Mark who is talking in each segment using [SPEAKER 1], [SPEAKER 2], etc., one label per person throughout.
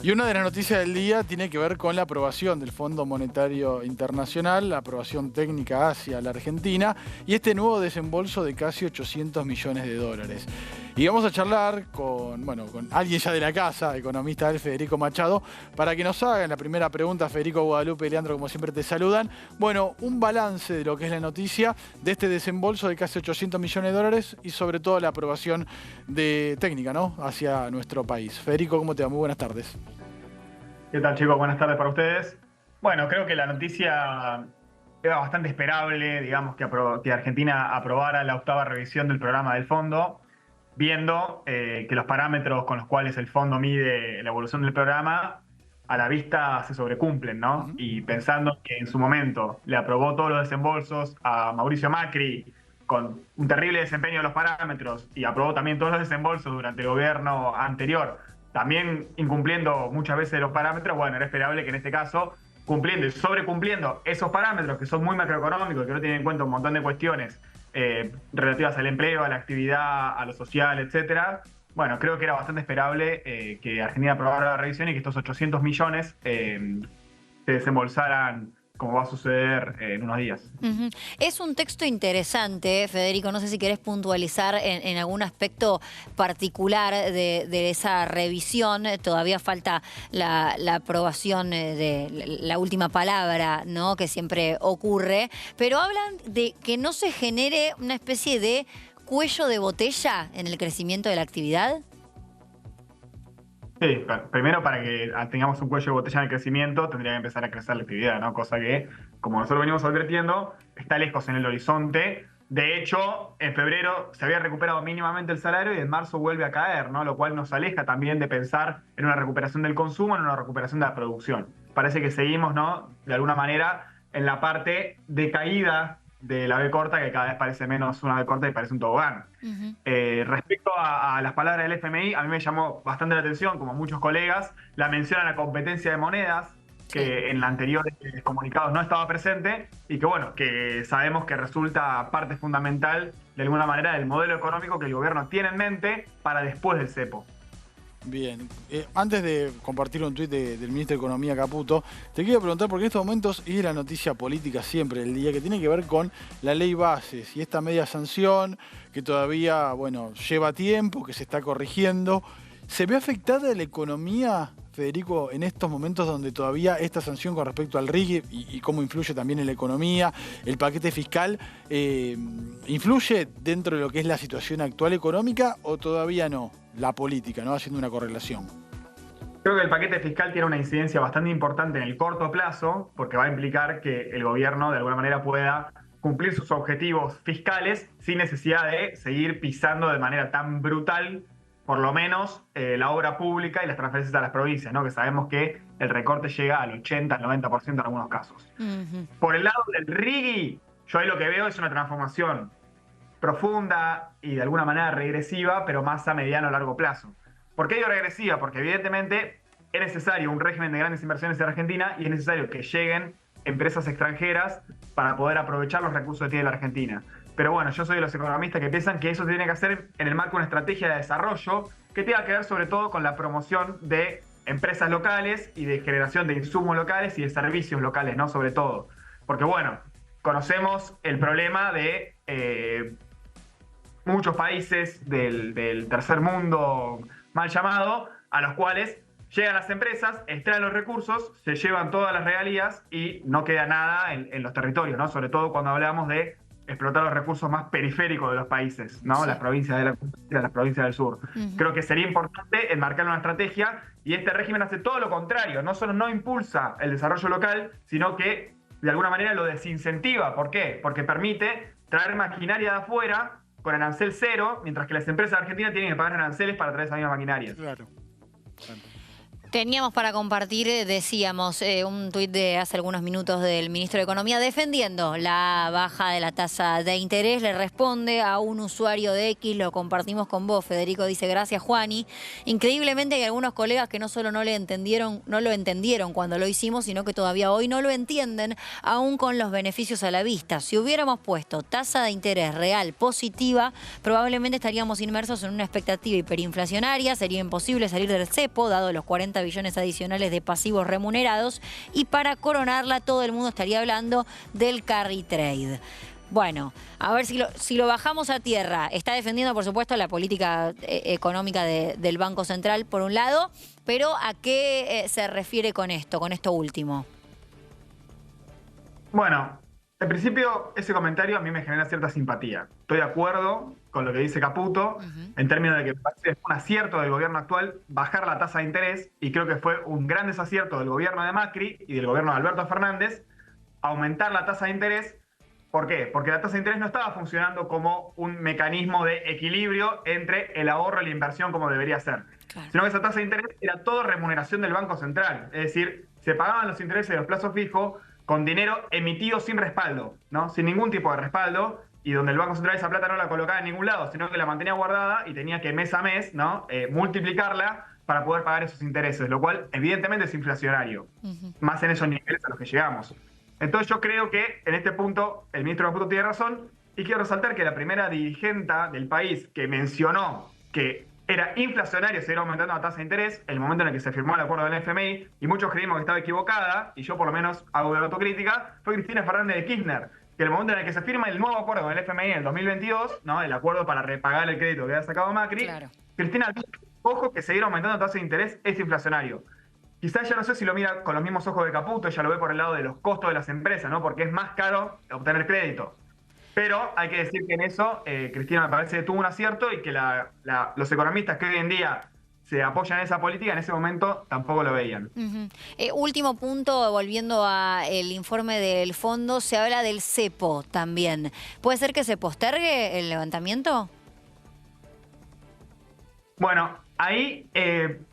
[SPEAKER 1] Y una de las noticias del día tiene que ver con la aprobación del Fondo Monetario Internacional, la aprobación técnica hacia la Argentina y este nuevo desembolso de casi 800 millones de dólares. Y vamos a charlar con alguien ya de la casa, economista del Federico Machado, para que nos hagan la primera pregunta. Federico, Guadalupe y Leandro, como siempre, te saludan. Bueno, un balance de lo que es la noticia de este desembolso de casi 800 millones de dólares y sobre todo la aprobación técnica, ¿no?, hacia nuestro país. Federico, ¿cómo te va? Muy buenas tardes.
[SPEAKER 2] ¿Qué tal, chicos? Buenas tardes para ustedes. Bueno, creo que la noticia era bastante esperable, digamos, que Argentina aprobara la 8ª revisión del programa del fondo, viendo que los parámetros con los cuales el fondo mide la evolución del programa a la vista se sobrecumplen, ¿no? Y pensando que en su momento le aprobó todos los desembolsos a Mauricio Macri con un terrible desempeño de los parámetros y aprobó también todos los desembolsos durante el gobierno anterior, también incumpliendo muchas veces los parámetros, bueno, era esperable que en este caso, cumpliendo y sobrecumpliendo esos parámetros que son muy macroeconómicos y que no tienen en cuenta un montón de cuestiones relativas al empleo, a la actividad, a lo social, etcétera. Bueno, creo que era bastante esperable que Argentina aprobara la revisión y que estos 800 millones se desembolsaran, como va a suceder en unos días.
[SPEAKER 3] Es un texto interesante, Federico. No sé si querés puntualizar en algún aspecto particular de esa revisión. Todavía falta la aprobación de la última palabra, ¿no?, que siempre ocurre. Pero hablan de que no se genere una especie de cuello de botella en el crecimiento de la actividad.
[SPEAKER 2] Sí, primero para que tengamos un cuello de botella en el crecimiento tendría que empezar a crecer la actividad, ¿no? Cosa que, como nosotros venimos advirtiendo, está lejos en el horizonte. De hecho, en febrero se había recuperado mínimamente el salario y en marzo vuelve a caer, ¿no? Lo cual nos aleja también de pensar en una recuperación del consumo, en una recuperación de la producción. Parece que seguimos, ¿no?, de alguna manera en la parte de caída de la B corta, que cada vez parece menos una B corta y parece un tobogán. Respecto a las palabras del FMI, a mí me llamó bastante la atención, como muchos colegas, la mención a la competencia de monedas, que en la anterior comunicados no estaba presente, y que bueno, que sabemos que resulta parte fundamental de alguna manera del modelo económico que el gobierno tiene en mente para después del cepo.
[SPEAKER 1] Bien, antes de compartir un tuit del ministro de Economía, Caputo, te quiero preguntar, porque en estos momentos es la noticia política siempre del día, que tiene que ver con la ley bases y esta media sanción que todavía, bueno, lleva tiempo, que se está corrigiendo. ¿Se ve afectada la economía, Federico, en estos momentos donde todavía esta sanción con respecto al RIGI y cómo influye también en la economía, el paquete fiscal, influye dentro de lo que es la situación actual económica o todavía no? La política, ¿no?, haciendo una correlación.
[SPEAKER 2] Creo que el paquete fiscal tiene una incidencia bastante importante en el corto plazo, porque va a implicar que el gobierno de alguna manera pueda cumplir sus objetivos fiscales sin necesidad de seguir pisando de manera tan brutal, por lo menos, la obra pública y las transferencias a las provincias, ¿no?, que sabemos que el recorte llega al 80, al 90% en algunos casos. Por el lado del RIGI, yo ahí lo que veo es una transformación profunda y de alguna manera regresiva, pero más a mediano o largo plazo. ¿Por qué digo regresiva? Porque evidentemente es necesario un régimen de grandes inversiones en Argentina y es necesario que lleguen empresas extranjeras para poder aprovechar los recursos que tiene la Argentina. Pero bueno, yo soy de los economistas que piensan que eso se tiene que hacer en el marco de una estrategia de desarrollo que tenga que ver sobre todo con la promoción de empresas locales y de generación de insumos locales y de servicios locales, ¿no?, sobre todo. Porque bueno, conocemos el problema de muchos países del tercer mundo mal llamado, a los cuales llegan las empresas, extraen los recursos, se llevan todas las regalías y no queda nada en los territorios, ¿no? Sobre todo cuando hablamos de explotar los recursos más periféricos de los países, ¿no? Sí. Las provincias de la costa, las provincias del sur. Creo que sería importante enmarcar una estrategia y este régimen hace todo lo contrario. No solo no impulsa el desarrollo local, sino que de alguna manera lo desincentiva. ¿Por qué? Porque permite traer maquinaria de afuera con arancel cero, mientras que las empresas argentinas tienen que pagar aranceles para traer esa misma maquinaria.
[SPEAKER 1] Claro.
[SPEAKER 3] Teníamos para compartir, decíamos, un tuit de hace algunos minutos del ministro de Economía defendiendo la baja de la tasa de interés. Le responde a un usuario de X, lo compartimos con vos, Federico, dice: gracias, Juani. Increíblemente hay algunos colegas que no solo no lo entendieron cuando lo hicimos, sino que todavía hoy no lo entienden, aún con los beneficios a la vista. Si hubiéramos puesto tasa de interés real positiva, probablemente estaríamos inmersos en una expectativa hiperinflacionaria, sería imposible salir del cepo, dado los 40 billones adicionales de pasivos remunerados y para coronarla todo el mundo estaría hablando del carry trade. Bueno, a ver si lo bajamos a tierra. Está defendiendo, por supuesto, la política económica del Banco Central, por un lado, pero ¿a qué se refiere con esto último?
[SPEAKER 2] Bueno, en principio ese comentario a mí me genera cierta simpatía. Estoy de acuerdo con lo que dice Caputo, en términos de que me parece que es un acierto del gobierno actual bajar la tasa de interés, y creo que fue un gran desacierto del gobierno de Macri y del gobierno de Alberto Fernández aumentar la tasa de interés. ¿Por qué? Porque la tasa de interés no estaba funcionando como un mecanismo de equilibrio entre el ahorro y la inversión como debería ser. Claro. Sino que esa tasa de interés era toda remuneración del Banco Central. Es decir, se pagaban los intereses de los plazos fijos con dinero emitido sin respaldo, ¿no? Sin ningún tipo de respaldo, y donde el Banco Central esa plata no la colocaba en ningún lado, sino que la mantenía guardada y tenía que mes a mes, ¿no? Multiplicarla para poder pagar esos intereses, lo cual evidentemente es inflacionario, más en esos niveles a los que llegamos. Entonces yo creo que en este punto el ministro Caputo tiene razón, y quiero resaltar que la primera dirigenta del país que mencionó que era inflacionario seguir aumentando la tasa de interés, el momento en el que se firmó el acuerdo del FMI, y muchos creímos que estaba equivocada, y yo por lo menos hago de autocrítica, fue Cristina Fernández de Kirchner, que el momento en el que se firma el nuevo acuerdo del FMI en el 2022, ¿no? El acuerdo para repagar el crédito que había sacado Macri, claro. Cristina dijo, ojo, que seguir aumentando la tasa de interés es inflacionario. Quizás ya no sé si lo mira con los mismos ojos de Caputo, ya lo ve por el lado de los costos de las empresas, ¿no? Porque es más caro obtener crédito. Pero hay que decir que en eso Cristina me parece que tuvo un acierto, y que los economistas que hoy en día se apoyan en esa política en ese momento tampoco lo veían.
[SPEAKER 3] Último punto, volviendo al informe del fondo, se habla del cepo también. ¿Puede ser que se postergue el levantamiento?
[SPEAKER 2] Bueno, ahí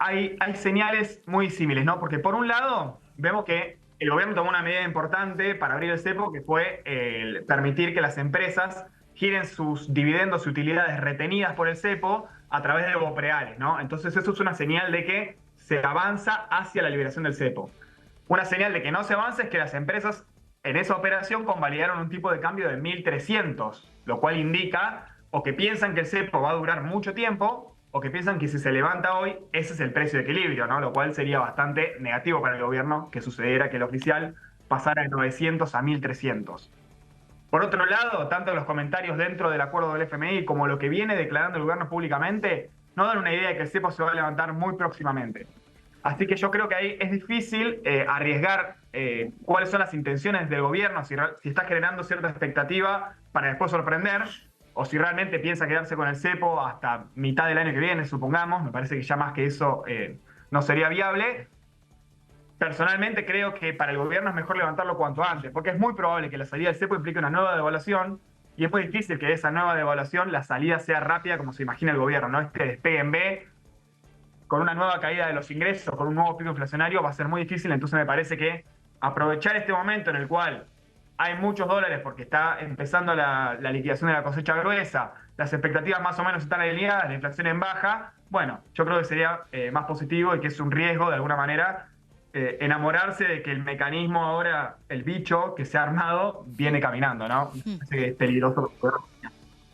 [SPEAKER 2] hay señales muy similares, ¿no? Porque por un lado vemos que el gobierno tomó una medida importante para abrir el cepo, que fue permitir que las empresas giren sus dividendos y utilidades retenidas por el cepo a través de bopreales, ¿no? Entonces eso es una señal de que se avanza hacia la liberación del cepo. Una señal de que no se avanza es que las empresas en esa operación convalidaron un tipo de cambio de 1.300, lo cual indica o que piensan que el cepo va a durar mucho tiempo, o que piensan que si se levanta hoy, ese es el precio de equilibrio, ¿no? Lo cual sería bastante negativo para el gobierno que sucediera que el oficial pasara de 900 a 1.300. Por otro lado, tanto los comentarios dentro del acuerdo del FMI como lo que viene declarando el gobierno públicamente no dan una idea de que el cepo se va a levantar muy próximamente. Así que yo creo que ahí es difícil arriesgar cuáles son las intenciones del gobierno, si está generando cierta expectativa para después sorprender, o si realmente piensa quedarse con el cepo hasta mitad del año que viene, supongamos. Me parece que ya más que eso no sería viable. Personalmente creo que para el gobierno es mejor levantarlo cuanto antes, porque es muy probable que la salida del cepo implique una nueva devaluación, y es muy difícil que de esa nueva devaluación la salida sea rápida como se imagina el gobierno, ¿no? Este despegue en B, con una nueva caída de los ingresos, con un nuevo pico inflacionario, va a ser muy difícil. Entonces me parece que aprovechar este momento en el cual hay muchos dólares porque está empezando la liquidación de la cosecha gruesa, las expectativas más o menos están alineadas, la inflación en baja, bueno, yo creo que sería más positivo, y que es un riesgo de alguna manera enamorarse de que el mecanismo ahora, el bicho que se ha armado, viene caminando, ¿no? Así que es peligroso.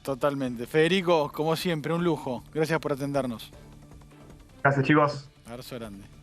[SPEAKER 1] Totalmente. Federico, como siempre, un lujo. Gracias por atendernos.
[SPEAKER 2] Gracias, chicos.
[SPEAKER 1] Abrazo grande.